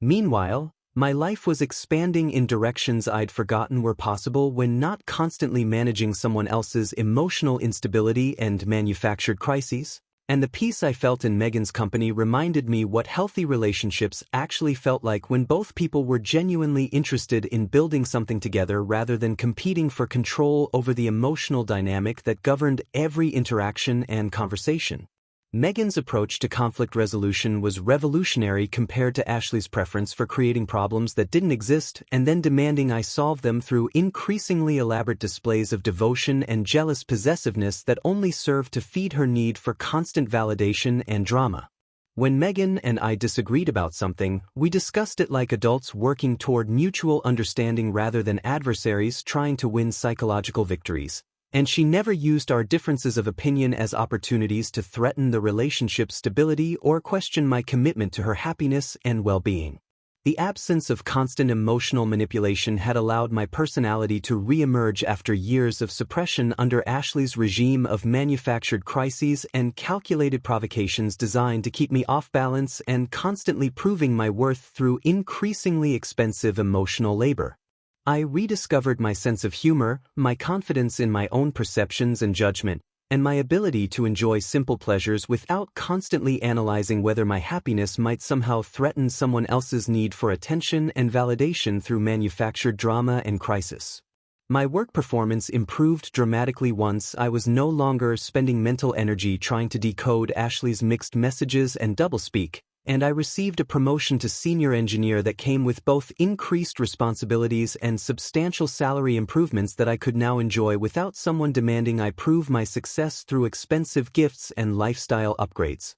Meanwhile, my life was expanding in directions I'd forgotten were possible when not constantly managing someone else's emotional instability and manufactured crises. And the peace I felt in Megan's company reminded me what healthy relationships actually felt like when both people were genuinely interested in building something together rather than competing for control over the emotional dynamic that governed every interaction and conversation. Megan's approach to conflict resolution was revolutionary compared to Ashley's preference for creating problems that didn't exist and then demanding I solve them through increasingly elaborate displays of devotion and jealous possessiveness that only served to feed her need for constant validation and drama. When Megan and I disagreed about something, we discussed it like adults working toward mutual understanding rather than adversaries trying to win psychological victories. And she never used our differences of opinion as opportunities to threaten the relationship's stability or question my commitment to her happiness and well-being. The absence of constant emotional manipulation had allowed my personality to re-emerge after years of suppression under Ashley's regime of manufactured crises and calculated provocations designed to keep me off balance and constantly proving my worth through increasingly expensive emotional labor. I rediscovered my sense of humor, my confidence in my own perceptions and judgment, and my ability to enjoy simple pleasures without constantly analyzing whether my happiness might somehow threaten someone else's need for attention and validation through manufactured drama and crisis. My work performance improved dramatically once I was no longer spending mental energy trying to decode Ashley's mixed messages and doublespeak, and I received a promotion to senior engineer that came with both increased responsibilities and substantial salary improvements that I could now enjoy without someone demanding I prove my success through expensive gifts and lifestyle upgrades.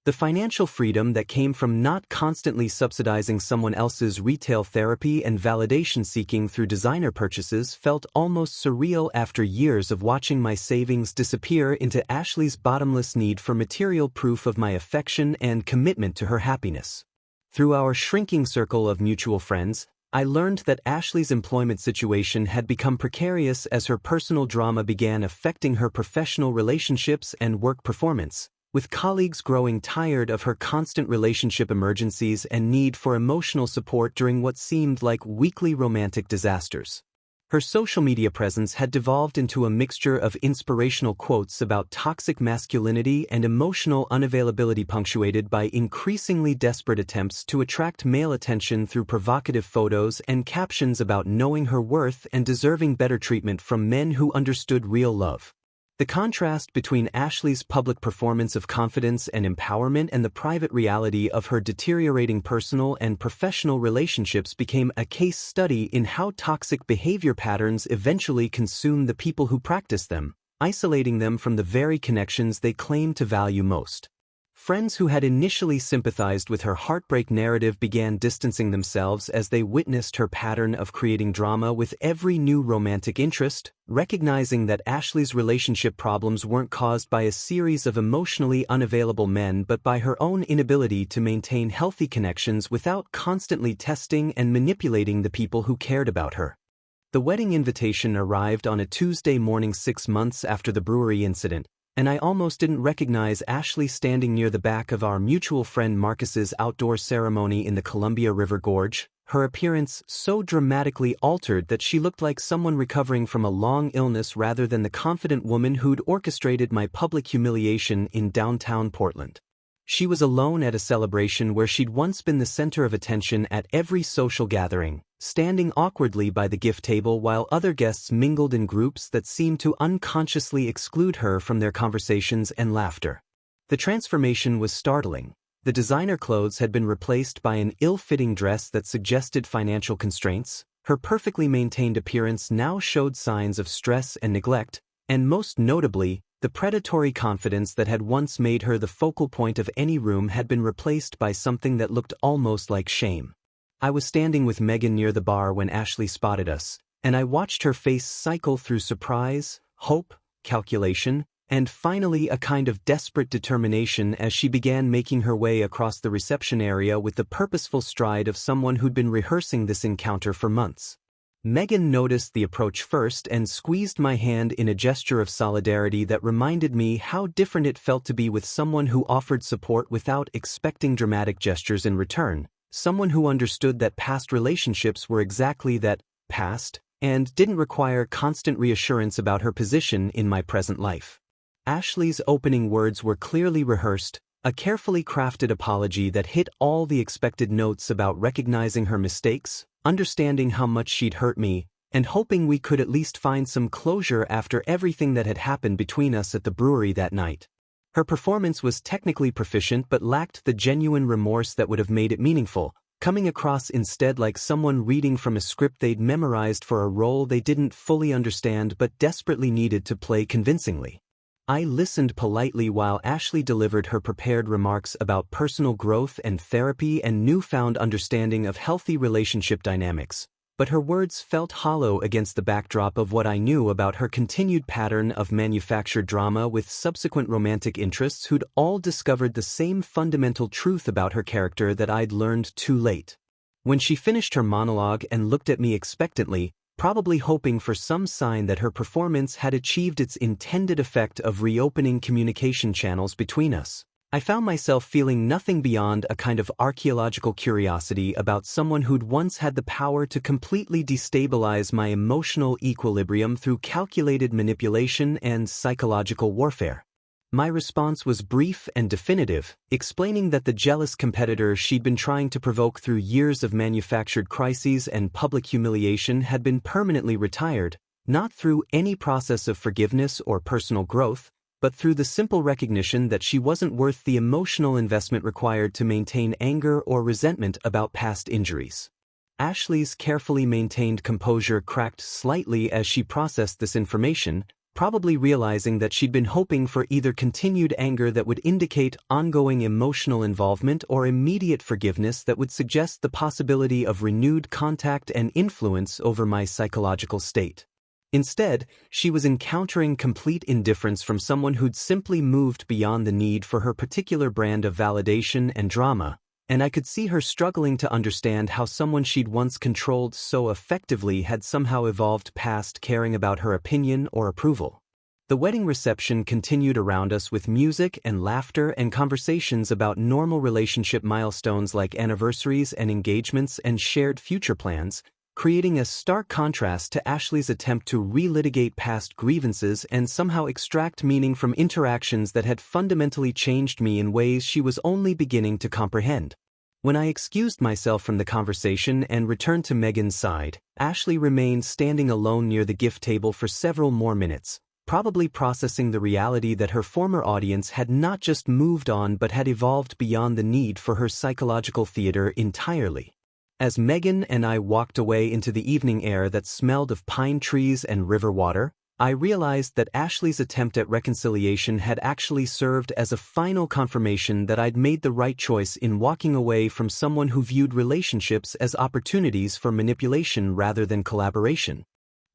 The financial freedom that came from not constantly subsidizing someone else's retail therapy and validation seeking through designer purchases felt almost surreal after years of watching my savings disappear into Ashley's bottomless need for material proof of my affection and commitment to her happiness. Through our shrinking circle of mutual friends, I learned that Ashley's employment situation had become precarious as her personal drama began affecting her professional relationships and work performance, with colleagues growing tired of her constant relationship emergencies and need for emotional support during what seemed like weekly romantic disasters. Her social media presence had devolved into a mixture of inspirational quotes about toxic masculinity and emotional unavailability punctuated by increasingly desperate attempts to attract male attention through provocative photos and captions about knowing her worth and deserving better treatment from men who understood real love. The contrast between Ashley's public performance of confidence and empowerment and the private reality of her deteriorating personal and professional relationships became a case study in how toxic behavior patterns eventually consume the people who practice them, isolating them from the very connections they claim to value most. Friends who had initially sympathized with her heartbreak narrative began distancing themselves as they witnessed her pattern of creating drama with every new romantic interest, recognizing that Ashley's relationship problems weren't caused by a series of emotionally unavailable men but by her own inability to maintain healthy connections without constantly testing and manipulating the people who cared about her. The wedding invitation arrived on a Tuesday morning 6 months after the brewery incident, and I almost didn't recognize Ashley standing near the back of our mutual friend Marcus's outdoor ceremony in the Columbia River Gorge, her appearance so dramatically altered that she looked like someone recovering from a long illness rather than the confident woman who'd orchestrated my public humiliation in downtown Portland. She was alone at a celebration where she'd once been the center of attention at every social gathering, standing awkwardly by the gift table while other guests mingled in groups that seemed to unconsciously exclude her from their conversations and laughter. The transformation was startling. The designer clothes had been replaced by an ill-fitting dress that suggested financial constraints. Her perfectly maintained appearance now showed signs of stress and neglect, and most notably, the predatory confidence that had once made her the focal point of any room had been replaced by something that looked almost like shame. I was standing with Megan near the bar when Ashley spotted us, and I watched her face cycle through surprise, hope, calculation, and finally a kind of desperate determination as she began making her way across the reception area with the purposeful stride of someone who'd been rehearsing this encounter for months. Megan noticed the approach first and squeezed my hand in a gesture of solidarity that reminded me how different it felt to be with someone who offered support without expecting dramatic gestures in return, someone who understood that past relationships were exactly that, past, and didn't require constant reassurance about her position in my present life. Ashley's opening words were clearly rehearsed, a carefully crafted apology that hit all the expected notes about recognizing her mistakes, understanding how much she'd hurt me, and hoping we could at least find some closure after everything that had happened between us at the brewery that night. Her performance was technically proficient but lacked the genuine remorse that would have made it meaningful, coming across instead like someone reading from a script they'd memorized for a role they didn't fully understand but desperately needed to play convincingly. I listened politely while Ashley delivered her prepared remarks about personal growth and therapy and newfound understanding of healthy relationship dynamics, but her words felt hollow against the backdrop of what I knew about her continued pattern of manufactured drama with subsequent romantic interests who'd all discovered the same fundamental truth about her character that I'd learned too late. When she finished her monologue and looked at me expectantly, probably hoping for some sign that her performance had achieved its intended effect of reopening communication channels between us, I found myself feeling nothing beyond a kind of archaeological curiosity about someone who'd once had the power to completely destabilize my emotional equilibrium through calculated manipulation and psychological warfare. My response was brief and definitive, explaining that the jealous competitor she'd been trying to provoke through years of manufactured crises and public humiliation had been permanently retired, not through any process of forgiveness or personal growth, but through the simple recognition that she wasn't worth the emotional investment required to maintain anger or resentment about past injuries. Ashley's carefully maintained composure cracked slightly as she processed this information, probably realizing that she'd been hoping for either continued anger that would indicate ongoing emotional involvement or immediate forgiveness that would suggest the possibility of renewed contact and influence over my psychological state. Instead, she was encountering complete indifference from someone who'd simply moved beyond the need for her particular brand of validation and drama, and I could see her struggling to understand how someone she'd once controlled so effectively had somehow evolved past caring about her opinion or approval. The wedding reception continued around us with music and laughter and conversations about normal relationship milestones like anniversaries and engagements and shared future plans, creating a stark contrast to Ashley's attempt to relitigate past grievances and somehow extract meaning from interactions that had fundamentally changed me in ways she was only beginning to comprehend. When I excused myself from the conversation and returned to Megan's side, Ashley remained standing alone near the gift table for several more minutes, probably processing the reality that her former audience had not just moved on but had evolved beyond the need for her psychological theater entirely. As Megan and I walked away into the evening air that smelled of pine trees and river water, I realized that Ashley's attempt at reconciliation had actually served as a final confirmation that I'd made the right choice in walking away from someone who viewed relationships as opportunities for manipulation rather than collaboration.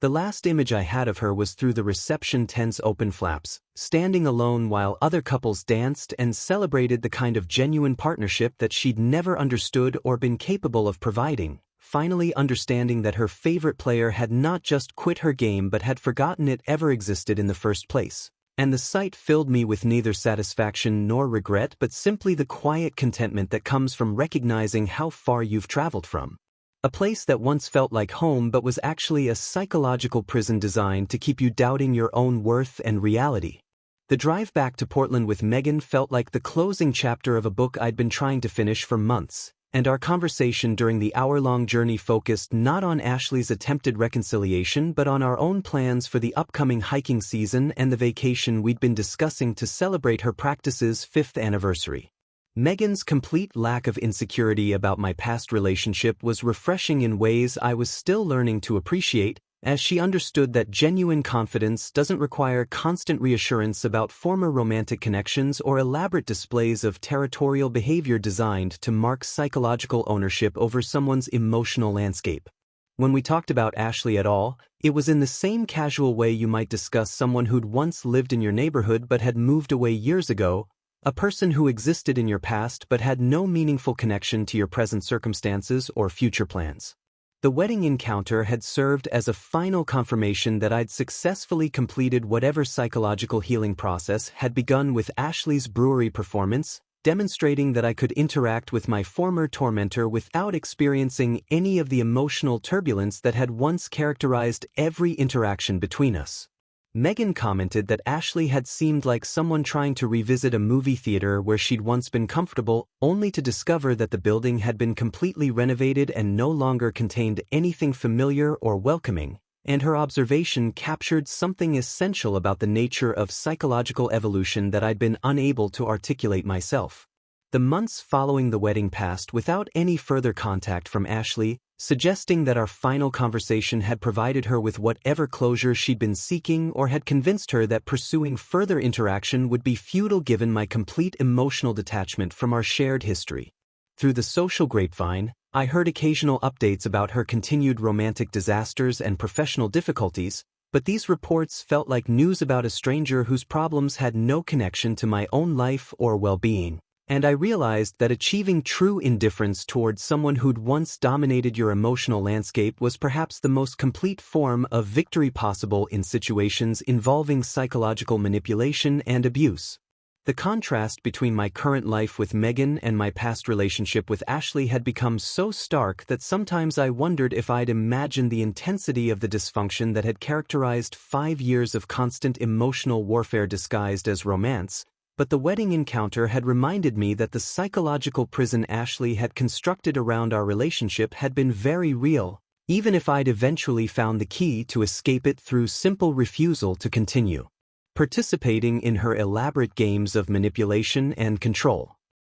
The last image I had of her was through the reception tent's open flaps, standing alone while other couples danced and celebrated the kind of genuine partnership that she'd never understood or been capable of providing, finally understanding that her favorite player had not just quit her game but had forgotten it ever existed in the first place. And the sight filled me with neither satisfaction nor regret but simply the quiet contentment that comes from recognizing how far you've traveled from. A place that once felt like home but was actually a psychological prison designed to keep you doubting your own worth and reality. The drive back to Portland with Megan felt like the closing chapter of a book I'd been trying to finish for months, and our conversation during the hour-long journey focused not on Ashley's attempted reconciliation but on our own plans for the upcoming hiking season and the vacation we'd been discussing to celebrate her practice's 5th anniversary. Megan's complete lack of insecurity about my past relationship was refreshing in ways I was still learning to appreciate, as she understood that genuine confidence doesn't require constant reassurance about former romantic connections or elaborate displays of territorial behavior designed to mark psychological ownership over someone's emotional landscape. When we talked about Ashley at all, it was in the same casual way you might discuss someone who'd once lived in your neighborhood but had moved away years ago, a person who existed in your past but had no meaningful connection to your present circumstances or future plans. The wedding encounter had served as a final confirmation that I'd successfully completed whatever psychological healing process had begun with Ashley's brewery performance, demonstrating that I could interact with my former tormentor without experiencing any of the emotional turbulence that had once characterized every interaction between us. Megan commented that Ashley had seemed like someone trying to revisit a movie theater where she'd once been comfortable, only to discover that the building had been completely renovated and no longer contained anything familiar or welcoming, and her observation captured something essential about the nature of psychological evolution that I'd been unable to articulate myself. The months following the wedding passed without any further contact from Ashley, suggesting that our final conversation had provided her with whatever closure she'd been seeking or had convinced her that pursuing further interaction would be futile given my complete emotional detachment from our shared history. Through the social grapevine, I heard occasional updates about her continued romantic disasters and professional difficulties, but these reports felt like news about a stranger whose problems had no connection to my own life or well-being. And I realized that achieving true indifference towards someone who'd once dominated your emotional landscape was perhaps the most complete form of victory possible in situations involving psychological manipulation and abuse. The contrast between my current life with Megan and my past relationship with Ashley had become so stark that sometimes I wondered if I'd imagined the intensity of the dysfunction that had characterized 5 years of constant emotional warfare disguised as romance, but the wedding encounter had reminded me that the psychological prison Ashley had constructed around our relationship had been very real, even if I'd eventually found the key to escape it through simple refusal to continue participating in her elaborate games of manipulation and control.